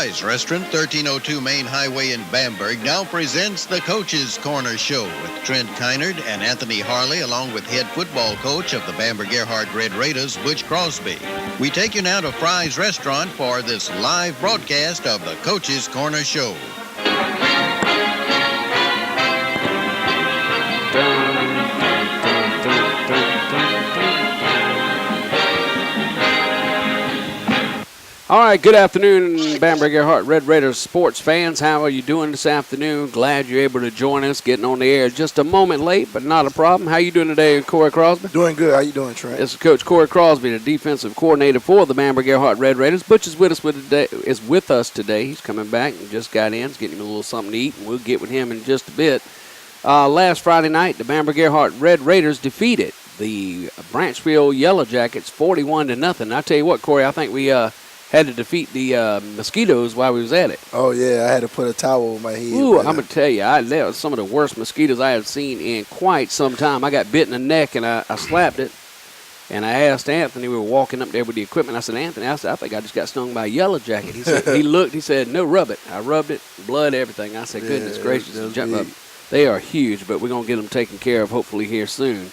Fry's Restaurant, 1302 Main Highway in Bamberg, now presents the Coach's Corner Show with Trent Kynard and Anthony Harley, along with head football coach of the Bamberg Ehrhardt Red Raiders, Butch Crosby. We take you now to Fry's Restaurant for this live broadcast of the Coach's Corner Show. All right, good afternoon, Bamberg Ehrhardt Red Raiders sports fans. How are you doing this afternoon? Glad you're able to join us, getting on the air just a moment late, but not a problem. How you doing today, Corey Crosby? Doing good. How you doing, Trent? This is Coach Corey Crosby, the defensive coordinator for the Bamberg Ehrhardt Red Raiders. Butch is with us today. He's coming back and just got in. He's getting him a little something to eat, and we'll get with him in just a bit. Last Friday night, the Bamberg Ehrhardt Red Raiders defeated the Branchville Yellow Jackets 41-0. I tell you what, Corey, I think we had to defeat the mosquitoes while we was at it. Oh, yeah, I had to put a towel over my head. Ooh, I'm going to tell you, that was some of the worst mosquitoes I have seen in quite some time. I got bit in the neck, and I slapped it. And I asked Anthony, we were walking up there with the equipment. I said, Anthony, I think I just got stung by a yellow jacket. He said, he said, no, rub it. I rubbed it, blood, everything. I said, goodness gracious. They are huge, but we're going to get them taken care of hopefully here soon.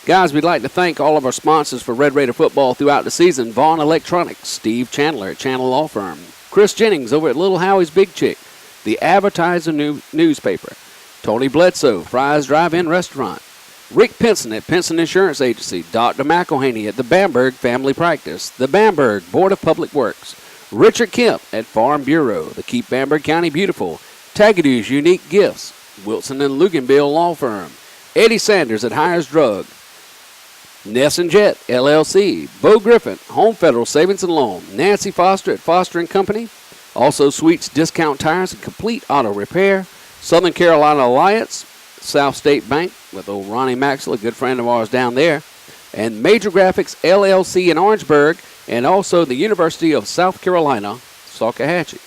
Guys, we'd like to thank all of our sponsors for Red Raider football throughout the season. Vaughn Electronics, Steve Chandler at Chandler Law Firm, Chris Jennings over at Little Howie's Big Chick, the Advertiser newspaper, Tony Bledsoe, Fry's Drive-In Restaurant, Rick Pinson at Pinson Insurance Agency, Dr. McElhaney at the Bamberg Family Practice, the Bamberg Board of Public Works, Richard Kemp at Farm Bureau, the Keep Bamberg County Beautiful, Tagadoo's Unique Gifts, Wilson and Luganville Law Firm, Eddie Sanders at Hires Drug, Ness and Jet, LLC, Bo Griffin, Home Federal Savings and Loan, Nancy Foster at Foster & Company, also Sweets Discount Tires and Complete Auto Repair, Southern Carolina Alliance, South State Bank with old Ronnie Maxwell, a good friend of ours down there, and Major Graphics, LLC in Orangeburg, and also the University of South Carolina, Salkehatchie.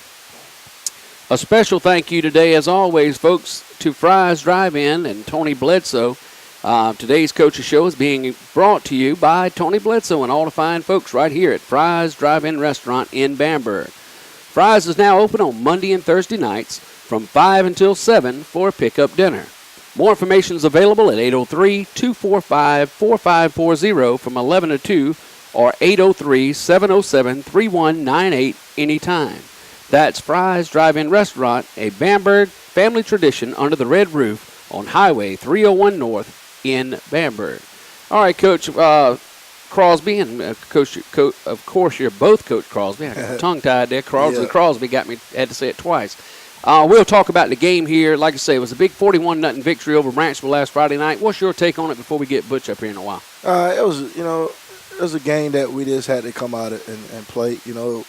A special thank you today, as always, folks, to Fry's Drive-In and Tony Bledsoe. Today's Coach's Show is being brought to you by Tony Bledsoe and all the fine folks right here at Fry's Drive-In Restaurant in Bamberg. Fry's is now open on Monday and Thursday nights from 5 until 7 for a pickup dinner. More information is available at 803-245-4540 from 11 to 2 or 803-707-3198 anytime. That's Fry's Drive-In Restaurant, a Bamberg family tradition under the red roof on Highway 301 North in Bamberg. All right, Coach Crosby, and Coach, of course, you're both Coach Crosby. I got tongue-tied there. Crosby got me, had to say it twice. We'll talk about the game here. Like I say, it was a big 41-0 victory over Branchville last Friday night. What's your take on it before we get Butch up here in a while? It was a game that we just had to come out and play. Wasn't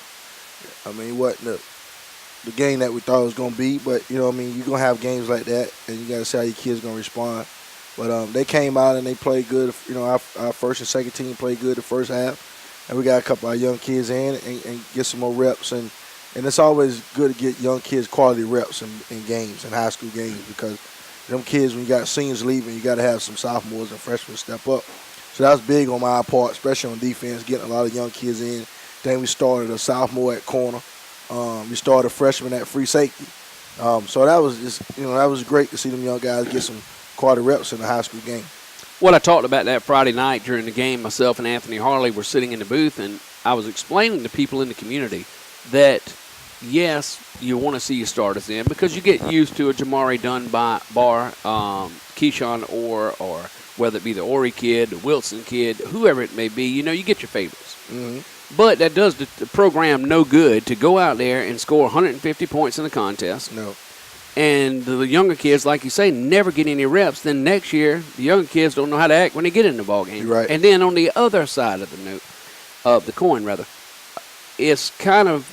the game that we thought it was going to be, but, you're going to have games like that, and you got to see how your kids going to respond. But they came out and they played good. Our first and second team played good the first half, and we got a couple of young kids in and get some more reps. And it's always good to get young kids quality reps in games, in high school games, because them kids, when you got seniors leaving, you got to have some sophomores and freshmen step up. So that was big on my part, especially on defense, getting a lot of young kids in. Then we started a sophomore at corner. We started a freshman at free safety. So that was just, that was great to see them young guys get some quality reps in the high school game. Well, I talked about that Friday night during the game. Myself and Anthony Harley were sitting in the booth, and I was explaining to people in the community that, yes, you want to see your starters in because you get used to a Jamari Dunbar, Keyshawn Orr, or whether it be the Ori kid, the Wilson kid, whoever it may be, you get your favorites. Mm-hmm. But that does the program no good to go out there and score 150 points in the contest. No. And the younger kids, like you say, never get any reps. Then next year, the younger kids don't know how to act when they get in the ball game. Right. And then on the other side of the coin, it's kind of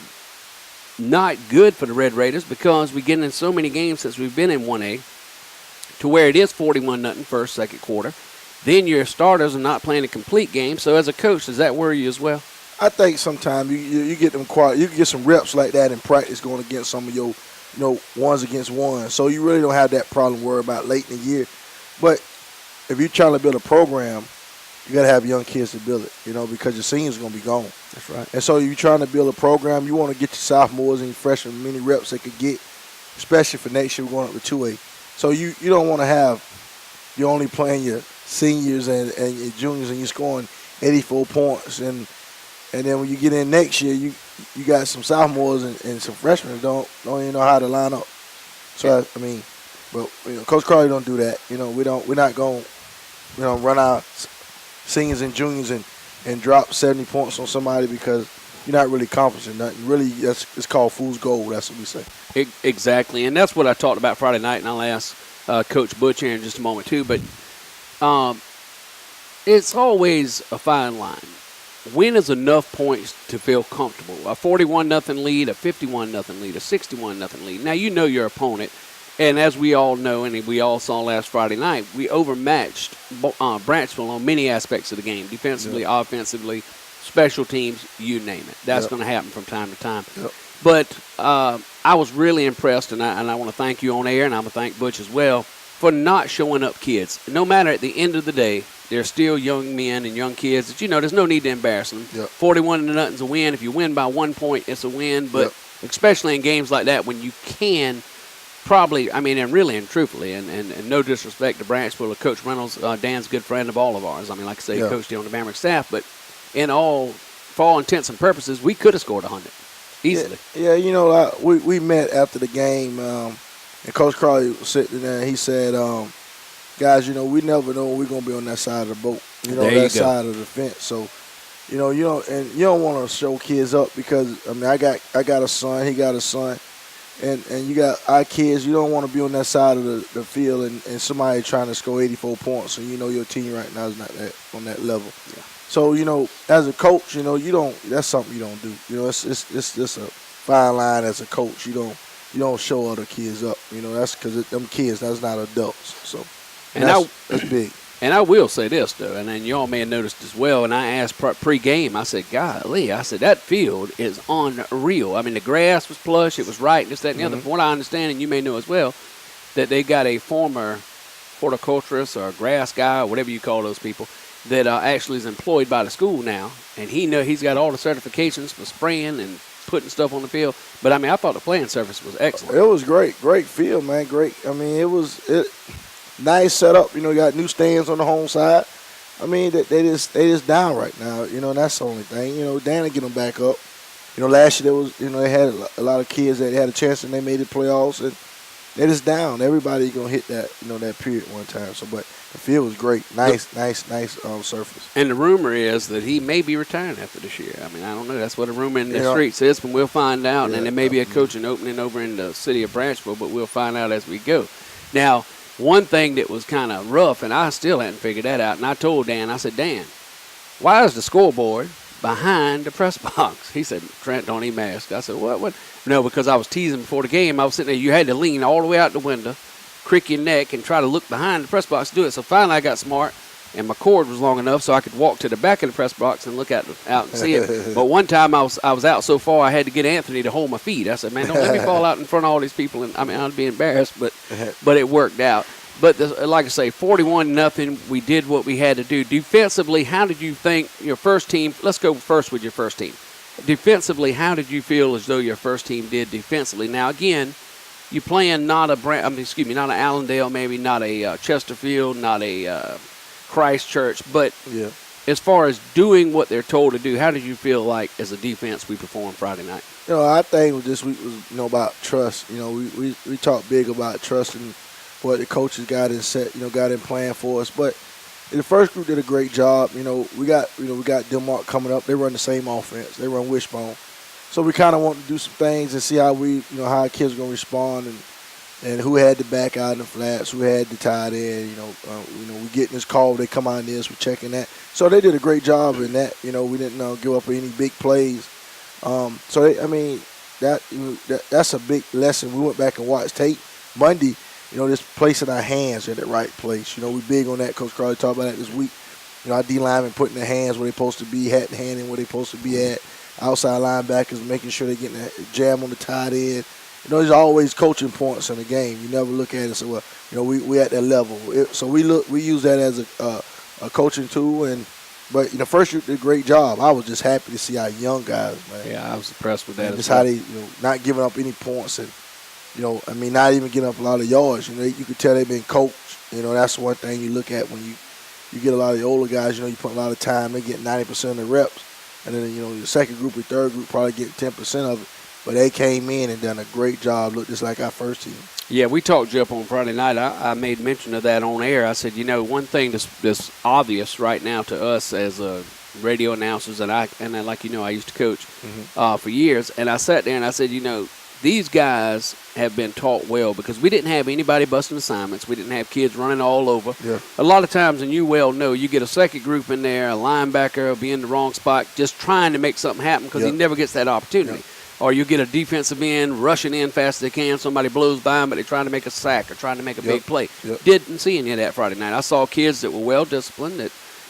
not good for the Red Raiders because we get in so many games since we've been in 1A to where it is 41-0 first, second quarter. Then your starters are not playing a complete game. So as a coach, does that worry you as well? I think sometimes you get them you can get some reps like that in practice going against some of your ones against ones. So you really don't have that problem worry about late in the year. But if you're trying to build a program, you got to have young kids to build it, because your seniors are going to be gone. That's right. And so you're trying to build a program. You want to get your sophomores and your freshmen many reps they could get, especially for next year going up to 2A. So you don't want to have you're only playing your seniors and your juniors and you're scoring 84 points. And then when you get in next year, you got some sophomores and some freshmen that don't even know how to line up. So, but Coach Crowley don't do that. We're not going to run our seniors and juniors and drop 70 points on somebody because you're not really accomplishing nothing. Really, it's called fool's gold. That's what we say. Exactly, and that's what I talked about Friday night, and I'll ask Coach Butch here in just a moment too. But it's always a fine line. When is enough points to feel comfortable? A 41-0 lead, a 51-0 lead, a 61-0 lead. Now you know your opponent, and as we all know, and we all saw last Friday night, we overmatched Branchville on many aspects of the game, defensively, offensively, special teams, you name it. That's going to happen from time to time. Yep. But I was really impressed, and I want to thank you on air, and I'm going to thank Butch as well, for not showing up kids. No matter at the end of the day, they're still young men and young kids that, there's no need to embarrass them. Yep. 41-0 is a win. If you win by 1 point, it's a win. But especially in games like that when you can probably, and really and truthfully, and no disrespect to Branchville or Coach Reynolds, Dan's a good friend of all of ours. Like I say, he coached here on the Bamberg staff. But for all intents and purposes, we could have scored 100 easily. Yeah, we met after the game, and Coach Crowley was sitting there, and he said, guys, we never know when we're going to be on that side of the boat, that side of the fence. So, you don't want to show kids up because, I got a son, he got a son, and you got our kids. You don't want to be on that side of the field and somebody trying to score 84 points, and your team right now is not on that level. Yeah. So, as a coach, that's something you don't do. It's just a fine line as a coach. You don't show other kids up. That's because them kids, that's not adults. So, that's big. And I will say this, though, and then y'all may have noticed as well, and I asked pre-game, I said, golly, that field is unreal. The grass was plush, it was right, this, that, and the other. From what I understand, and you may know as well, that they got a former horticulturist or grass guy or whatever you call those people that actually is employed by the school now, and he's got all the certifications for spraying and putting stuff on the field. But, I thought the playing surface was excellent. It was great field, man, great. It was nice setup. You got new stands on the home side. They just down right now. And that's the only thing. Dan will get them back up. Last year there was, they had a lot of kids that had a chance and they made the playoffs, and they just down. Everybody gonna hit that, that period one time. So, but the field was great. Nice surface. And the rumor is that he may be retiring after this year. I don't know. That's what a rumor in the streets is, but we'll find out. And there may be a coaching opening over in the city of Branchville, but we'll find out as we go. Now, one thing that was kind of rough, and I still hadn't figured that out, and I told Dan, I said, Dan, why is the scoreboard behind the press box? He said, Trent, don't even ask. I said, what? No, because I was teasing before the game. I was sitting there. You had to lean all the way out the window, crick your neck, and try to look behind the press box to do it. So finally I got smart, and my cord was long enough so I could walk to the back of the press box and look out and see it. But one time I was out so far I had to get Anthony to hold my feet. I said, man, don't let me fall out in front of all these people. And I'd be embarrassed, but it worked out. But like I say, 41-0, we did what we had to do. Defensively, how did you think your first team – let's go first with your first team. Defensively, how did you feel as though your first team did defensively? Now, again, you're playing not an Allendale, maybe not a Chesterfield, not a Christchurch. But as far as doing what they're told to do, how did you feel like as a defense we performed Friday night? Our thing this week was, about trust. We talked big about trusting what the coaches got in plan for us. But the first group did a great job. We got Denmark coming up. They run the same offense. They run wishbone. So we kind of want to do some things and see how how our kids are going to respond and who had the back out in the flats, who had the tight end. We getting this call, they come out in this, we're checking that. So they did a great job in that. We didn't give up any big plays. That's a big lesson. We went back and watched tape Monday. Just placing our hands in the right place. We big on that. Coach Crowley talked about that this week. Our D linemen putting their hands where they're supposed to be, hat and hand in where they're supposed to be at. Outside linebackers making sure they're getting that jam on the tight end. There's always coaching points in the game. You never look at it and say, well, we at that level. So we use that as a coaching tool, and But first you did a great job. I was just happy to see our young guys, man. Yeah, I was impressed with that. And just how they, not giving up any points and, not even getting up a lot of yards. You could tell they've been coached. That's one thing you look at when you get a lot of the older guys. You put a lot of time. They get 90% of the reps, and then the second group or third group probably get 10% of it. But they came in and done a great job. Looked just like our first team. Yeah, we talked, Jeff, on Friday night. I made mention of that on air. I said, one thing that's obvious right now to us as radio announcers, and like I used to coach for years. And I sat there and I said, these guys have been taught well because we didn't have anybody busting assignments. We didn't have kids running all over. Yeah. A lot of times, and you well know, you get a second group in there, a linebacker will be in the wrong spot, just trying to make something happen because he never gets that opportunity. Yeah. Or you get a defensive end rushing in fast as they can. Somebody blows by them, but they're trying to make a sack or trying to make a big play. Yep. Didn't see any of that Friday night. I saw kids that were well disciplined,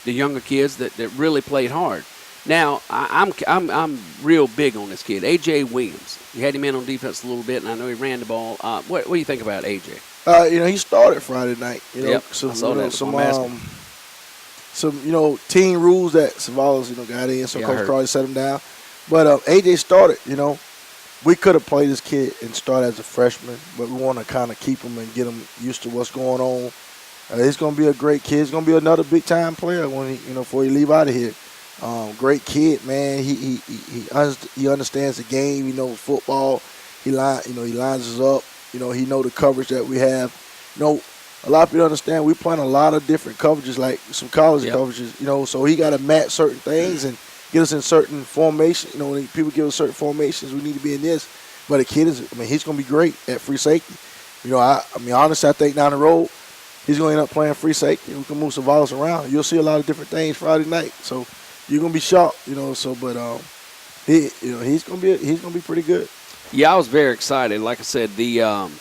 the younger kids that really played hard. Now I'm real big on this kid, A.J. Williams. You had him in on defense a little bit, and I know he ran the ball. What do you think about A.J.? He started Friday night. I saw that. Some team rules that Savalas got in, so Coach Crowley set him down. But A.J. started, we could have played this kid and start as a freshman, but we want to kind of keep him and get him used to what's going on. He's going to be a great kid. He's going to be another big-time player when before he leave out of here. Great kid, man. He understands the game. He knows football. He lines us up. He know the coverage that we have. A lot of people understand we playing a lot of different coverages, like some college coverages. So he got to match certain things and get us in certain formations. When people give us certain formations, we need to be in this. But the kid he's going to be great at free safety. Honestly, I think down the road, he's going to end up playing free safety. We can move Savalas around. You'll see a lot of different things Friday night. So you're going to be shocked, but he's going to be pretty good. Yeah, I was very excited. Like I said, the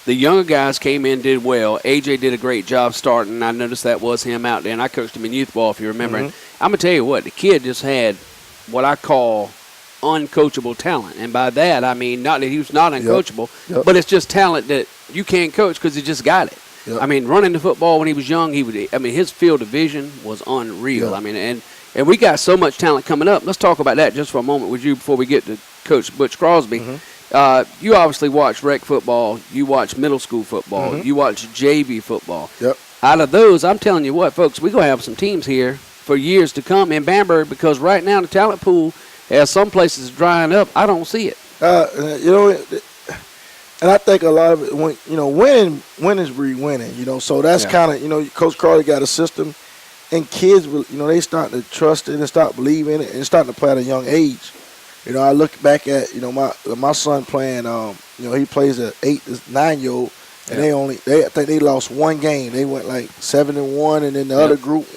younger guys came in, did well. A.J. did a great job starting. I noticed that was him out there, and I coached him in youth ball, if you remember. And I'm going to tell you what, the kid just had what I call uncoachable talent. And by that, I mean not that he was not uncoachable, but it's just talent that you can't coach because he just got it. Yep. Running the football when he was young, his field of vision was unreal. Yep. And we got so much talent coming up. Let's talk about that just for a moment with you before we get to Coach Butch Crosby. You obviously watch rec football. You watch middle school football. You watch JV football. Yep. Out of those, I'm telling you what, folks, we're going to have some teams here for years to come in Bamberg because right now the talent pool, as some places is drying up, I don't see it. And I think a lot of it, winning is winning, so that's kind of, Coach Crowley got a system, and kids, they starting to trust it and start believing it and starting to play at a young age. I look back at, my son playing, he plays an 8 to 9-year-old, and I think they lost one game. They went like 7-1, and then the other group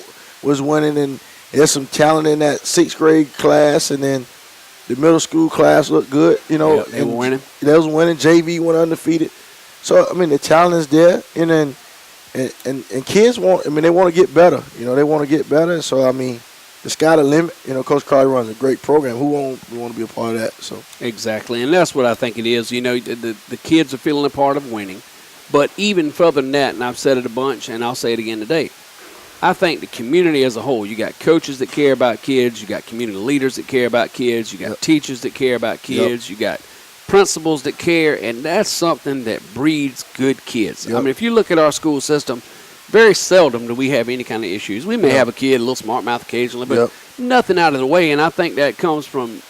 was winning, and there's some talent in that 6th grade class, and then the middle school class looked good, they were winning. They was winning. JV went undefeated. So, the talent is there, and then and kids they want to get better. They want to get better. So, the sky the limit. Coach Crowley runs a great program. Who won't want to be a part of that? So exactly, and that's what I think it is. The kids are feeling a part of winning, but even further than that, and I've said it a bunch, and I'll say it again today. I think the community as a whole, you got coaches that care about kids, you got community leaders that care about kids, you got teachers that care about kids, you got principals that care, and that's something that breeds good kids. If you look at our school system, very seldom do we have any kind of issues. We may have a kid, a little smart mouth occasionally, but nothing out of the way, and I think that comes from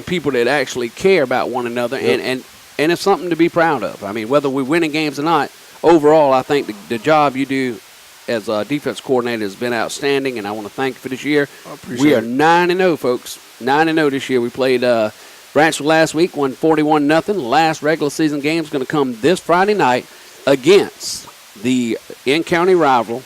people that actually care about one another, and it's something to be proud of. Whether we're winning games or not, overall, I think the job you do as a defense coordinator has been outstanding, and I want to thank you for this year. We are 9-0, folks. 9-0 this year. We played Branchville last week, won 41-0. Last regular season game is going to come this Friday night against the in-county rival,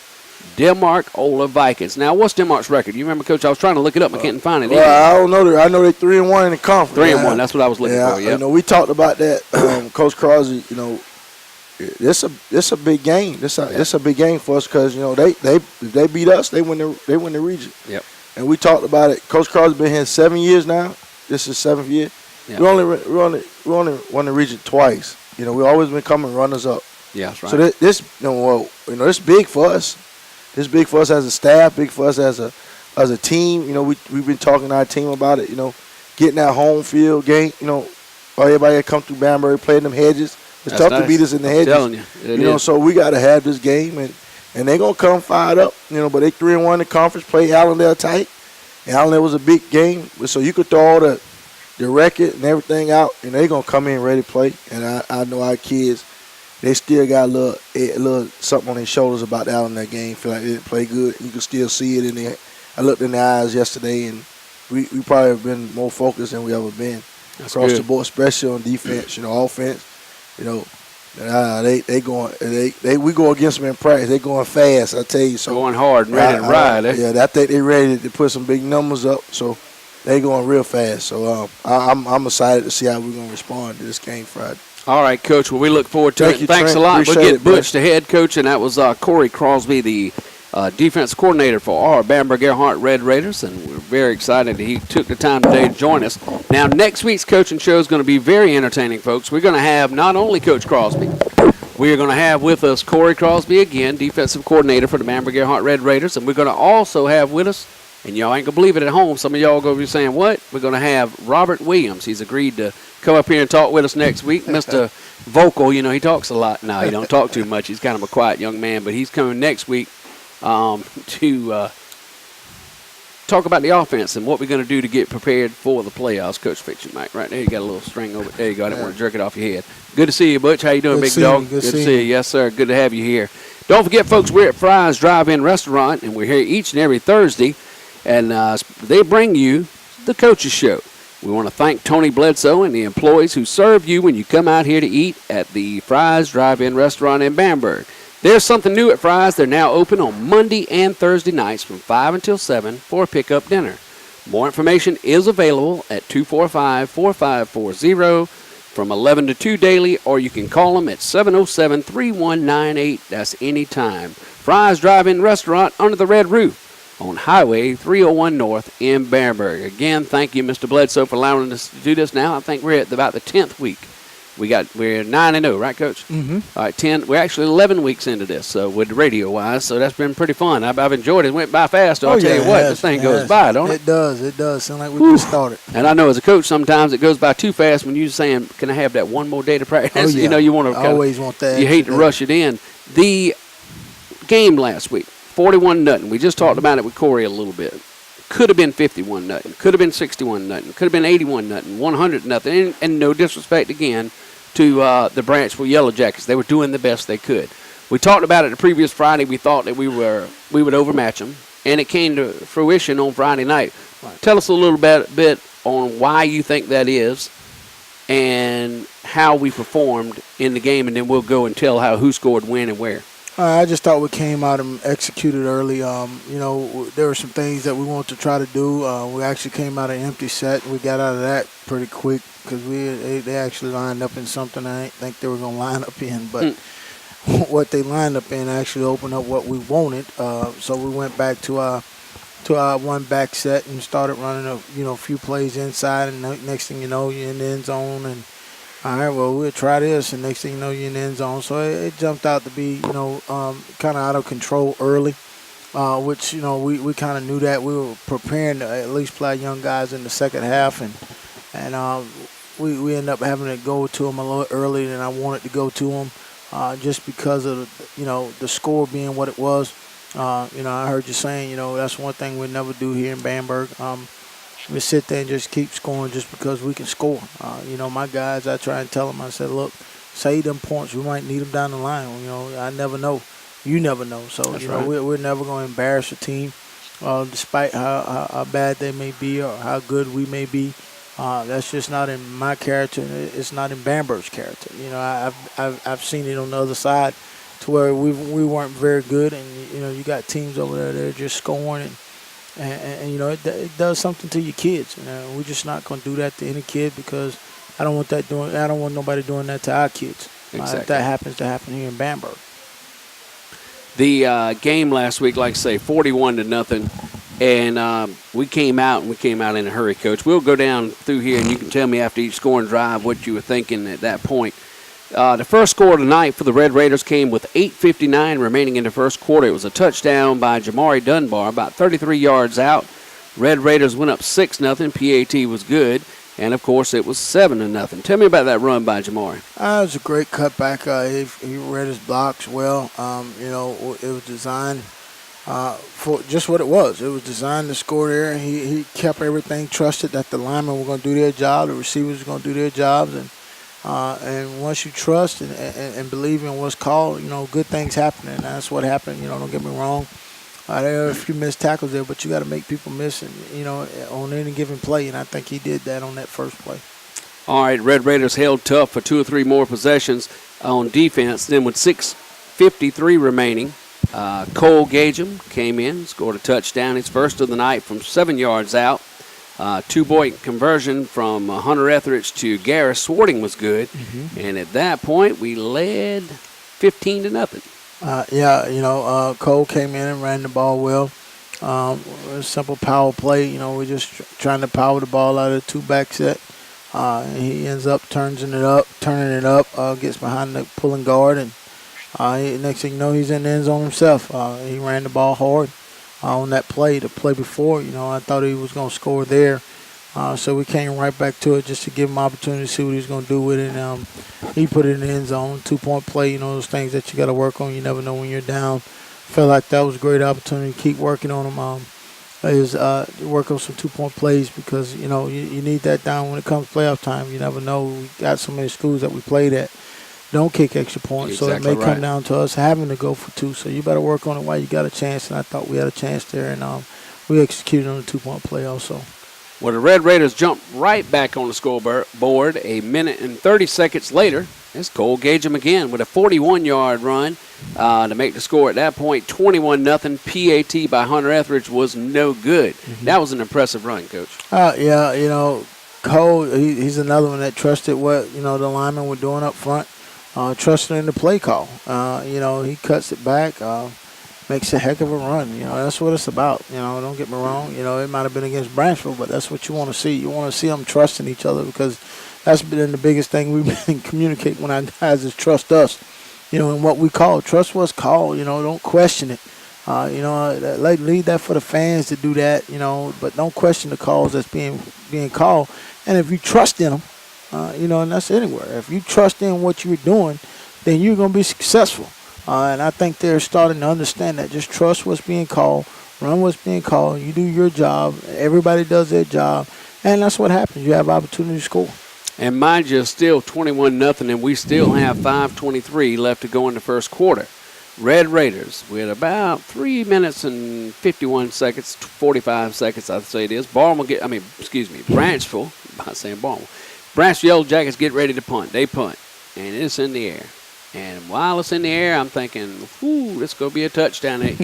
Denmark-Ola Vikings. Now, what's Denmark's record? You remember, Coach? I was trying to look it up. I can't find it. Well, I don't know. I know they're 3-1 in the conference. 3-1. That's what I was looking for. Yeah. We talked about that. Coach Crosby, It's a big game. It's a big game for us because if they beat us, they win the region. Yep. And we talked about it. Coach Crosby's been here 7 years now. This is 7th year. Yep. We only won the region twice. We always been coming runners up. Yeah, that's right. So this, it's big for us. This big for us as a staff, big for us as a team. You know, we've been talking to our team about it. You know, getting that home field game. You know, everybody that come through Bamberg playing them hedges. It's tough to beat us in the hedges. I'm telling you, it know, is. so we got to have this game, and they're gonna come fired up. You know, but they 3-1 in the conference, play Allendale tight. And Allendale was a big game, so you could throw all the record and everything out, and they're going to come in ready to play. And I know our kids, they still got a little something on their shoulders about the Allendale game. Feel like they didn't play good. You can still see it in there. I looked in their eyes yesterday, and we probably have been more focused than we ever been. That's across good. the board, especially on defense. You know, offense, you know, we go against them in practice. They going fast, I tell you. So going hard and ready to ride. Yeah, I think they ready to put some big numbers up. So they going real fast. So I'm excited to see how we're gonna respond to this game Friday. All right, Coach. Well, we look forward to Thank it. you, Thanks Trent. a lot. Appreciate We'll get it, bro. Butch, the head coach, and that was Corey Crosby, the defense coordinator for our Bamberg Ehrhardt Red Raiders, and we're very excited that he took the time today to join us. Now, next week's coaching show is going to be very entertaining, folks. We're going to have not only Coach Crosby, we are going to have with us Corey Crosby again, defensive coordinator for the Bamberg Ehrhardt Red Raiders, and we're going to also have with us, and y'all ain't going to believe it at home, some of y'all are going to be saying, what? We're going to have Robert Williams. He's agreed to come up here and talk with us next week. Mr. Vocal, you know, he talks a lot. No, he don't talk too much. He's kind of a quiet young man, but he's coming next week to talk about the offense and what we're going to do to get prepared for the playoffs. Coach, fix your mic right there. You got a little string over it. There you go. I didn't want to jerk it off your head. Good to see you, Butch. How you doing, big dog? Good to see you. Yes, sir. Good to have you here. Don't forget, folks, we're at Fry's Drive-In Restaurant, and we're here each and every Thursday, and they bring you the Coaches Show. We want to thank Tony Bledsoe and the employees who serve you when you come out here to eat at the Fry's Drive-In Restaurant in Bamberg. There's something new at Fry's. They're now open on Monday and Thursday nights from 5 until 7 for a pickup dinner. More information is available at 245-4540 from 11 to 2 daily, or you can call them at 707-3198. That's anytime. Fry's Drive-In Restaurant under the red roof on Highway 301 North in Bamberg. Again, thank you, Mr. Bledsoe, for allowing us to do this now. I think we're at about the 10th week. We're 9-0, right, Coach? Mm-hmm. All right, 10. We're actually 11 weeks into this, so with radio-wise, so that's been pretty fun. I've enjoyed it. It went by fast, though. I'll tell you what, this thing goes by, don't it? It does. It does. Sound like we just started. And I know as a coach, sometimes it goes by too fast when you're saying, can I have that one more day to practice? Oh, yeah. You know, you want to always want that. You hate to rush it in. The game last week, 41-0. We just talked about it with Corey a little bit. Could have been 51-0. Could have been 61-0. Could have been 81-0. 100-0. And no disrespect again to the Branchville Yellow Jackets. They were doing the best they could. We talked about it the previous Friday. We thought that we would overmatch them, and it came to fruition on Friday night. Right. Tell us a little bit on why you think that is and how we performed in the game, and then we'll go and tell who scored when and where. I just thought we came out and executed early. You know, there were some things that we wanted to try to do. We actually came out an empty set. We got out of that pretty quick because they actually lined up in something I didn't think they were going to line up in. But what they lined up in actually opened up what we wanted. So we went back to our one back set and started running a few plays inside. And next thing you know, you're in the end zone. And all right, well, we'll try this, and next thing you know, you're in the end zone. So it jumped out to be, kind of out of control early, which, we kind of knew that. We were preparing to at least play young guys in the second half, and we ended up having to go to them a little earlier than I wanted to go to them, just because of, the score being what it was. I heard you saying, that's one thing we never do here in Bamberg. We sit there and just keep scoring just because we can score. My guys, I try and tell them, I said, look, save them points. We might need them down the line. I never know. You never know. So, right. we're never going to embarrass a team, despite how bad they may be or how good we may be. That's just not in my character. It's not in Bamberg's character. I've seen it on the other side to where we weren't very good, and, you got teams over there that are just scoring and it does something to your kids. We're just not going to do that to any kid because I don't want nobody doing that to our kids. Exactly. If that happens to happen here in Bamberg. The game last week, like I say, 41-0, and we came out in a hurry, Coach. We'll go down through here, and you can tell me after each scoring drive what you were thinking at that point. The first score of the night for the Red Raiders came with 8:59 remaining in the first quarter. It was a touchdown by Jamari Dunbar, about 33 yards out. Red Raiders went up 6-0. PAT was good. And, of course, it was 7-0. Tell me about that run by Jamari. It was a great cutback. He read his blocks well. It was designed for just what it was. It was designed to score there. He kept everything, trusted that the linemen were going to do their job, the receivers were going to do their jobs. And once you trust and believe in what's called, good things happen. And that's what happened. Don't get me wrong. There are a few missed tackles there, but you got to make people miss, on any given play, and I think he did that on that first play. All right, Red Raiders held tough for 2 or 3 more possessions on defense. Then with 6:53 remaining, Cole Gagem came in, scored a touchdown, his first of the night from 7 yards out. 2-point conversion from Hunter Etheridge to Garris Swarting was good, and at that point we led 15-0. Cole came in and ran the ball well. A simple power play. We're just trying to power the ball out of the 2-back set. He ends up turning it up, gets behind the pulling guard, and next thing you know, he's in the end zone himself. He ran the ball hard on that play. The play before, I thought he was going to score there. So we came right back to it just to give him opportunity to see what he was going to do with it. He put it in the end zone, 2-point play, those things that you got to work on. You never know when you're down. Felt like that was a great opportunity to keep working on them. Work on some 2-point plays because, you need that down when it comes to playoff time. You never know. We got so many schools that we played at don't kick extra points, so it may come down to us having to go for 2. So you better work on it while you got a chance, and I thought we had a chance there, and we executed on the 2-point play also. Well, the Red Raiders jumped right back on the scoreboard a minute and 30 seconds later. It's Cole Gagem again with a 41-yard run to make the score at that point, 21-0. PAT by Hunter Etheridge was no good. That was an impressive run, Coach. Cole, he's another one that trusted what, the linemen were doing up front, trusted in the play call. He cuts it back, makes a heck of a run. That's what it's about. Don't get me wrong. It might have been against Branchville, but that's what you want to see. You want to see them trusting each other because that's been the biggest thing we've been communicating with our guys is trust us. And what we call. Trust what's called. Don't question it. Leave that for the fans to do that. But don't question the calls that's being called. And if you trust in them, and that's anywhere. If you trust in what you're doing, then you're going to be successful. And I think they're starting to understand that. Just trust what's being called, run what's being called. You do your job. Everybody does their job. And that's what happens. You have opportunity to score. And mind you, still 21-0, and we still have 5:23 left to go in the first quarter. Red Raiders with about 3 minutes and 51 seconds, 45 seconds, I'd say it is. Branchville, I'm not saying Barnwell. Branchville Yellow Jackets get ready to punt. They punt, and it's in the air. And while it's in the air, I'm thinking, this going to be a touchdown if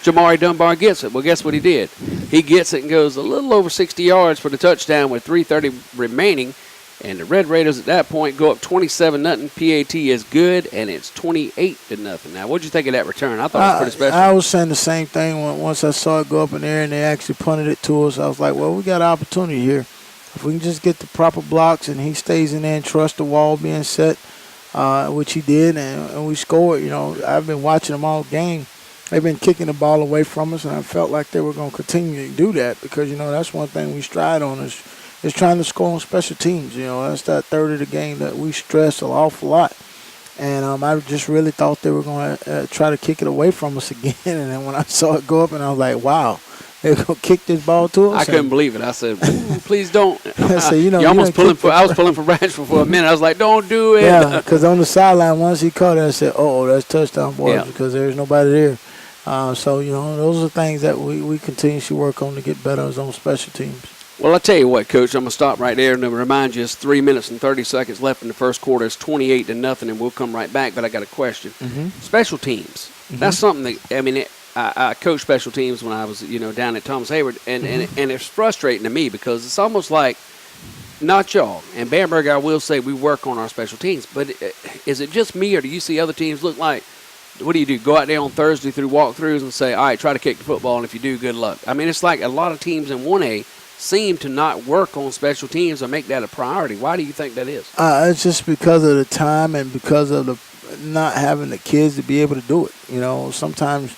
Jamari Dunbar gets it. Well, guess what he did? He gets it and goes a little over 60 yards for the touchdown with 3:30 remaining. And the Red Raiders at that point go up 27-0. PAT is good, and it's 28-0. Now, what did you think of that return? I thought it was pretty special. I was saying the same thing once I saw it go up in the air and they actually punted it to us. I was like, well, we got an opportunity here. If we can just get the proper blocks and he stays in there and trusts the wall being set, which he did, and we scored. I've been watching them all game. They've been kicking the ball away from us, and I felt like they were going to continue to do that because, that's one thing we stride on is trying to score on special teams. That's that third of the game that we stress an awful lot. And I just really thought they were going to try to kick it away from us again. And then when I saw it go up, and I was like, wow, they're going to kick this ball to us? I couldn't believe it. I said, please don't. I said, I was pulling for Branchville for a minute. I was like, don't do it. Yeah, because on the sideline, once he caught it, I said, that's touchdown, boys, because there's nobody there. So, those are things that we continuously work on to get better on special teams. Well, I'll tell you what, Coach, I'm going to stop right there and remind you it's 3 minutes and 30 seconds left in the first quarter. It's 28-0, and we'll come right back, but I got a question. Special teams, that's something that, I coached special teams when I was, down at Thomas Hayward, and it's frustrating to me because it's almost like, not y'all, and Bamberg, I will say we work on our special teams, but is it just me, or do you see other teams look like, what do? Go out there on Thursday through walkthroughs and say, all right, try to kick the football, and if you do, good luck. It's like a lot of teams in 1A seem to not work on special teams or make that a priority. Why do you think that is? It's just because of the time and because of the not having the kids to be able to do it. Sometimes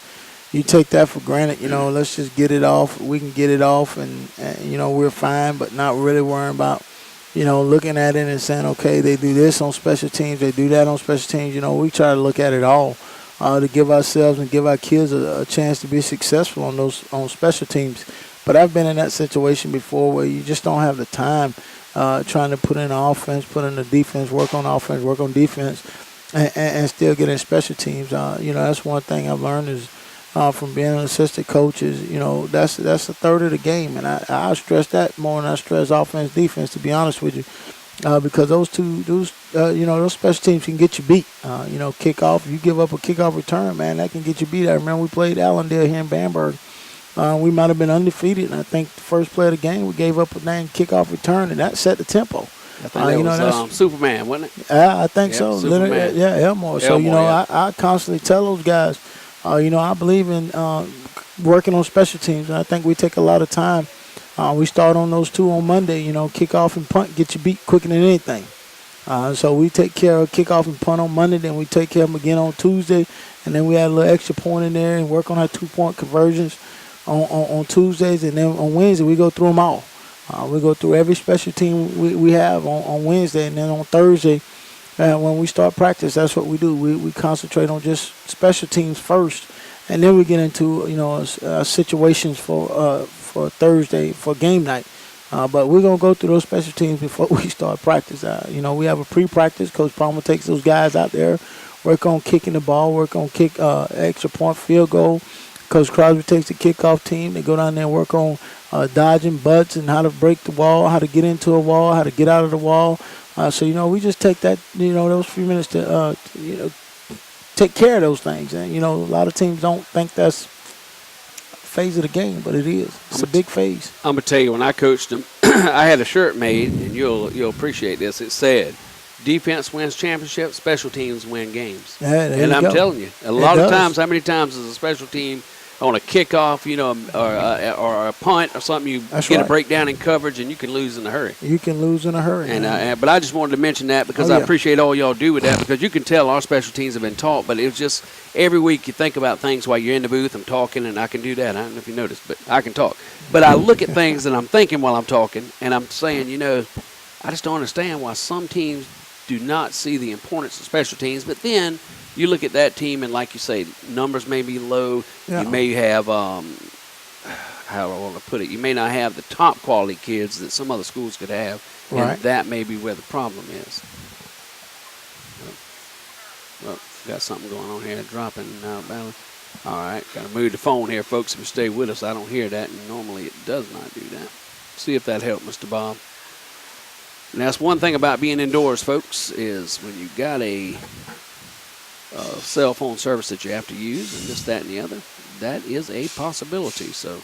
you take that for granted. Let's just get it off. We can get it off, and we're fine, but not really worrying about, looking at it and saying, okay, they do this on special teams, they do that on special teams. We try to look at it all to give ourselves and give our kids a chance to be successful on special teams. But I've been in that situation before where you just don't have the time trying to put in the offense, put in the defense, work on offense, work on defense, and still get in special teams. That's one thing I've learned is from being an assistant coach is, that's a third of the game. And I stress that more than I stress offense, defense, to be honest with you. Because those special teams can get you beat. Kickoff, you give up a kickoff return, man, that can get you beat. I remember we played Allendale here in Bamberg. We might have been undefeated, and I think the first play of the game, we gave up a dang kickoff return, and that set the tempo. I think that was Superman, wasn't it? I think so. Superman. Yeah, Elmore. So, I constantly tell those guys, I believe in working on special teams, and I think we take a lot of time. We start on those two on Monday, kickoff and punt, get you beat quicker than anything. So we take care of kickoff and punt on Monday, then we take care of them again on Tuesday, and then we add a little extra point in there and work on our 2-point conversions on Tuesdays, and then on Wednesday we go through them all. We go through every special team we have on Wednesday, and then on Thursday when we start practice, that's what we do. We concentrate on just special teams first, and then we get into situations for Thursday for game night. But we're going to go through those special teams before we start practice. We have a pre-practice. Coach Palmer takes those guys out there, work on kicking the ball, work on kick extra point, field goal. Coach Crosby takes the kickoff team. They go down there and work on dodging butts and how to break the wall, how to get into a wall, how to get out of the wall. So, we just take that, those few minutes to, take care of those things. And, a lot of teams don't think that's phase of the game, but it is. It's a big phase. I'm gonna tell you, when I coached them, I had a shirt made, and you'll appreciate this. It said, "Defense wins championships, special teams win games." And I'm telling you, a lot of times, how many times is a special team on a kickoff, or a punt or something, you get a breakdown in coverage and you can lose in a hurry. You can lose in a hurry. And but I just wanted to mention that because I appreciate all y'all do with that, because you can tell our special teams have been taught, but it's just every week you think about things while you're in the booth. I'm talking, and I can do that. I don't know if you noticed, but I can talk. But I look at things and I'm thinking while I'm talking, and I'm saying, I just don't understand why some teams do not see the importance of special teams, but then you look at that team, and like you say, numbers may be low. Yeah. You may have, how do I want to put it? You may not have the top quality kids that some other schools could have, and that may be where the problem is. Well, got something going on here, dropping out. All right, got to move the phone here, folks. If you stay with us, I don't hear that, and normally it does not do that. See if that helped, Mr. Bob. And that's one thing about being indoors, folks, is when you got a cell phone service that you have to use and this, that, and the other, that is a possibility. So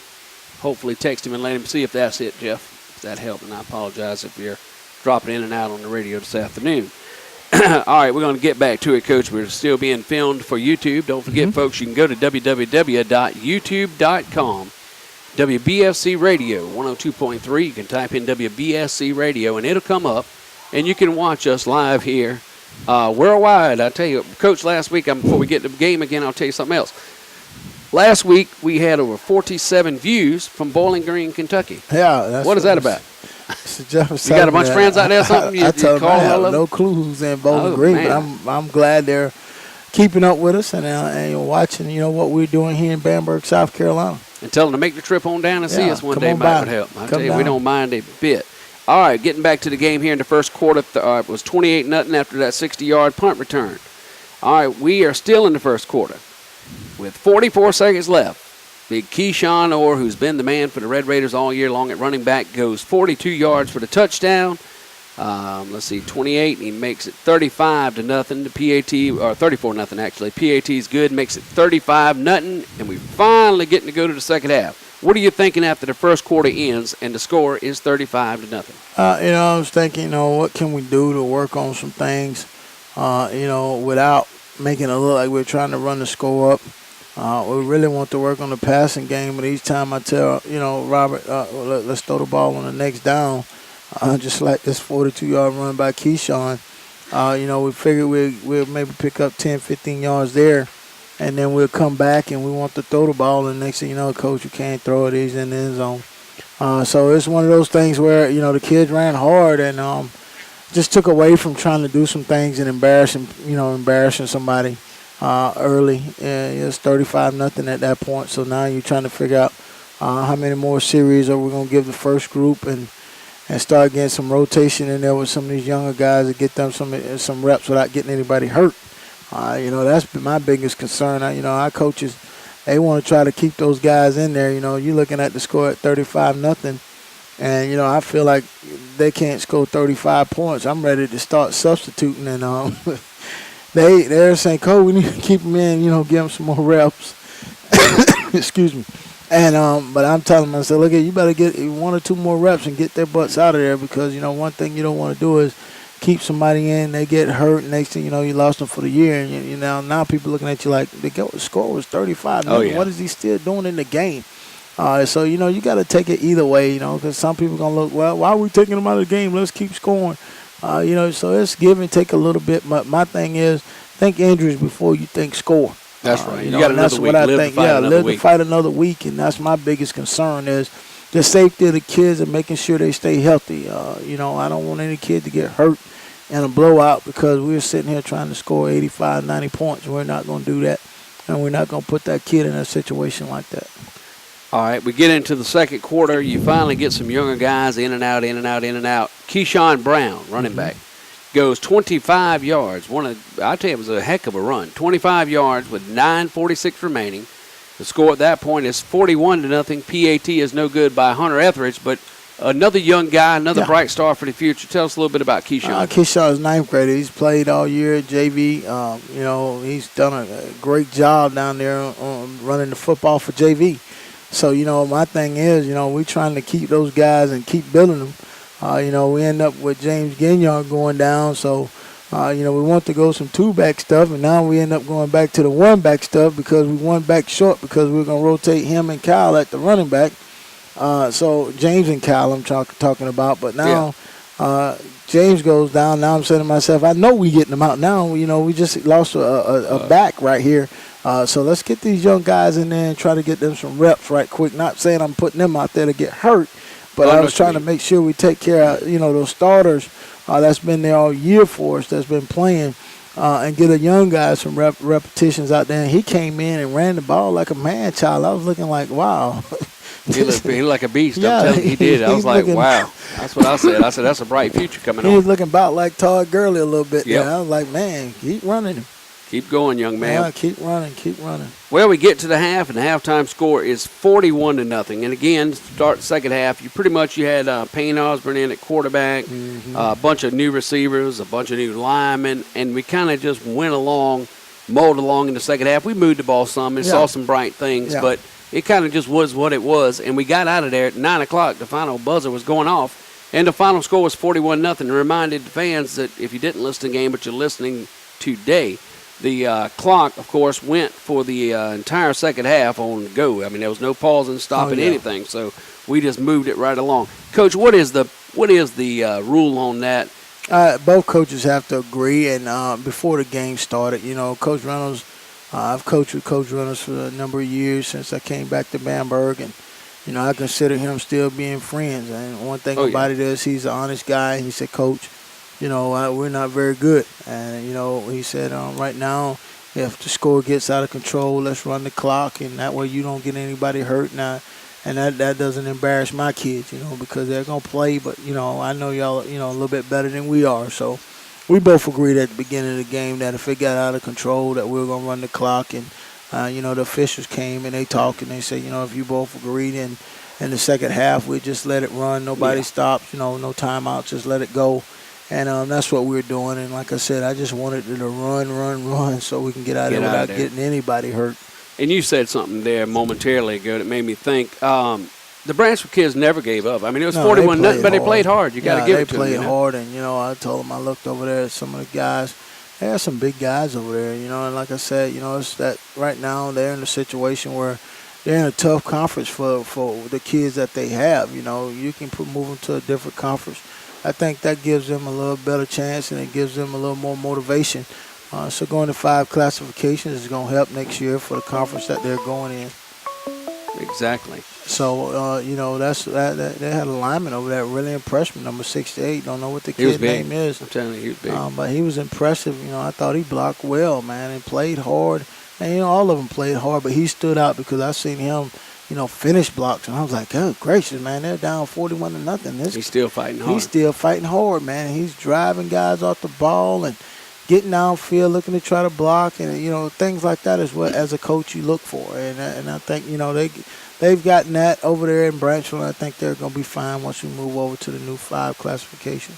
hopefully text him and let him see if that's it, Jeff, if that helped. And I apologize if you're dropping in and out on the radio this afternoon. All right, we're going to get back to it, Coach. We're still being filmed for YouTube. Don't forget, folks, you can go to www.youtube.com. WBSC Radio 102.3. You can type in WBSC Radio, and it'll come up, and you can watch us live here worldwide. I tell you, Coach, last week, before we get to the game again, I'll tell you something else. Last week, we had over 47 views from Bowling Green, Kentucky. Yeah. What is that about? You got a bunch of friends out there or something? I tell them I have no clue who's in Bowling Green, but I'm glad they're keeping up with us and watching, what we're doing here in Bamberg, South Carolina. And tell them to make the trip on down and see us one day. Might help. I tell you, we don't mind a bit. All right, getting back to the game here in the first quarter. It was 28-0 after that 60-yard punt return. All right, we are still in the first quarter with 44 seconds left. Big Keyshawn Orr, who's been the man for the Red Raiders all year long at running back, goes 42 yards for the touchdown. 28. He makes it 35-0 to PAT, or 34-0 actually. PAT's good, makes it 35-0, and we finally getting to go to the second half. What are you thinking after the first quarter ends and the score is 35-0? I was thinking, what can we do to work on some things, without making it look like we're trying to run the score up. We really want to work on the passing game, but each time I tell, Robert, let's throw the ball on the next down, just like this 42-yard run by Keyshawn. We figured we'll maybe pick up 10, 15 yards there, and then we'll come back and we want to throw the ball, and next thing you know, Coach, you can't throw it. He's in the end zone. So it's one of those things where, the kids ran hard and just took away from trying to do some things and embarrassing somebody early. It's 35-0 at that point. So now you're trying to figure out how many more series are we going to give the first group and start getting some rotation in there with some of these younger guys to get them some reps without getting anybody hurt. That's been my biggest concern. Our coaches, they want to try to keep those guys in there. You're looking at the score at 35-0. And, I feel like they can't score 35 points. I'm ready to start substituting. And they're saying, Coach, we need to keep them in, give them some more reps. Excuse me. And but I'm telling them, I said, look, you better get 1 or 2 more reps and get their butts out of there because, one thing you don't want to do is keep somebody in, they get hurt, and next thing you know, you lost them for the year. And, now people looking at you like, the score was 35. Oh, yeah. What is he still doing in the game? So, you got to take it either way, because some people going to look, well, why are we taking them out of the game? Let's keep scoring. So it's give and take a little bit. But my thing is, think injuries before you think score. That's right. You got another week. Live to fight another week, and that's my biggest concern is the safety of the kids and making sure they stay healthy. I don't want any kid to get hurt in a blowout because we're sitting here trying to score 85, 90 points. We're not going to do that, and we're not going to put that kid in a situation like that. All right, we get into the second quarter. You finally get some younger guys in and out, in and out, in and out. Keyshawn Brown, running back, goes 25 yards. I tell you, it was a heck of a run. 25 yards with 9:46 remaining. The score at that point is 41-0. PAT is no good by Hunter Etheridge, but another young guy, another bright star for the future. Tell us a little bit about Keyshawn. Keyshawn's 9th grader. He's played all year at JV. He's done a great job down there running the football for JV. So, my thing is, we're trying to keep those guys and keep building them. We end up with James Ginyard going down. So, we want to go some 2-back stuff, and now we end up going back to the 1-back stuff because we 1-back short because we're going to rotate him and Kyle at the running back. So, James and Kyle I'm talking about. But now James goes down. Now I'm saying to myself, I know we getting them out now. We just lost a back right here. So let's get these young guys in there and try to get them some reps right quick. Not saying I'm putting them out there to get hurt, but I was trying to make sure we take care of, those starters that's been there all year for us, that's been playing, and get a young guy some repetitions out there. And he came in and ran the ball like a man-child. I was looking like, wow. He looked like a beast. I'm telling you, he did. I was like, wow. That's what I said. I said, that's a bright future coming on. He was looking about like Todd Gurley a little bit. Yep. I was like, man, keep running him. Keep going, young man. Yeah, keep running. Well, we get to the half, and the halftime score is 41-0. And again, start the second half, you had Payne Osborne in at quarterback, a bunch of new receivers, a bunch of new linemen, and we kind of just went along, mulled along in the second half. We moved the ball some and saw some bright things, but it kind of just was what it was. And we got out of there at 9 o'clock. The final buzzer was going off, and the final score was 41-0. And reminded the fans that if you didn't listen to the game but you're listening today, the clock, of course, went for the entire second half on the go. I mean, there was no pausing, stopping, anything. So we just moved it right along. Coach, what is the rule on that? Both coaches have to agree. And before the game started, Coach Reynolds, I've coached with Coach Reynolds for a number of years since I came back to Bamberg, and I consider him still being friends. And one thing about it is he's an honest guy. He said, Coach, we're not very good. And, he said, right now, if the score gets out of control, let's run the clock, and that way you don't get anybody hurt. Now, and that doesn't embarrass my kids, because they're going to play. But, I know y'all, a little bit better than we are. So we both agreed at the beginning of the game that if it got out of control, that we were going to run the clock. And, the officials came and they talked, and they said, if you both agreed in the second half, we just let it run. Nobody stops, no timeout, just let it go. And that's what we're doing. And like I said, I just wanted it to run so we can get out of there without getting anybody hurt. And you said something there momentarily ago that made me think. The Branchford kids never gave up. I mean, it was 41-0, but they played hard. You got to give it to them. They played hard. And, I told them I looked over there at some of the guys, they have some big guys over there, and like I said, it's that right now they're in a situation where they're in a tough conference for the kids that they have. You can move them to a different conference. I think that gives them a little better chance, and it gives them a little more motivation. So going to 5 classifications is going to help next year for the conference that they're going in. Exactly. So, they had a lineman over there really impressed me, number 68. Don't know what the kid's name is. I'm telling you, he was big. But he was impressive. I thought he blocked well, man, and played hard. And, all of them played hard, but he stood out because I seen him, finish blocks. And I was like, oh, gracious, man, they're down 41-0. He's still fighting hard. He's still fighting hard, man. He's driving guys off the ball and getting downfield, looking to try to block, and things like that is what, as a coach, you look for. And I think they've gotten that over there in Branchville. And I think they're going to be fine once we move over to the new 5 classification.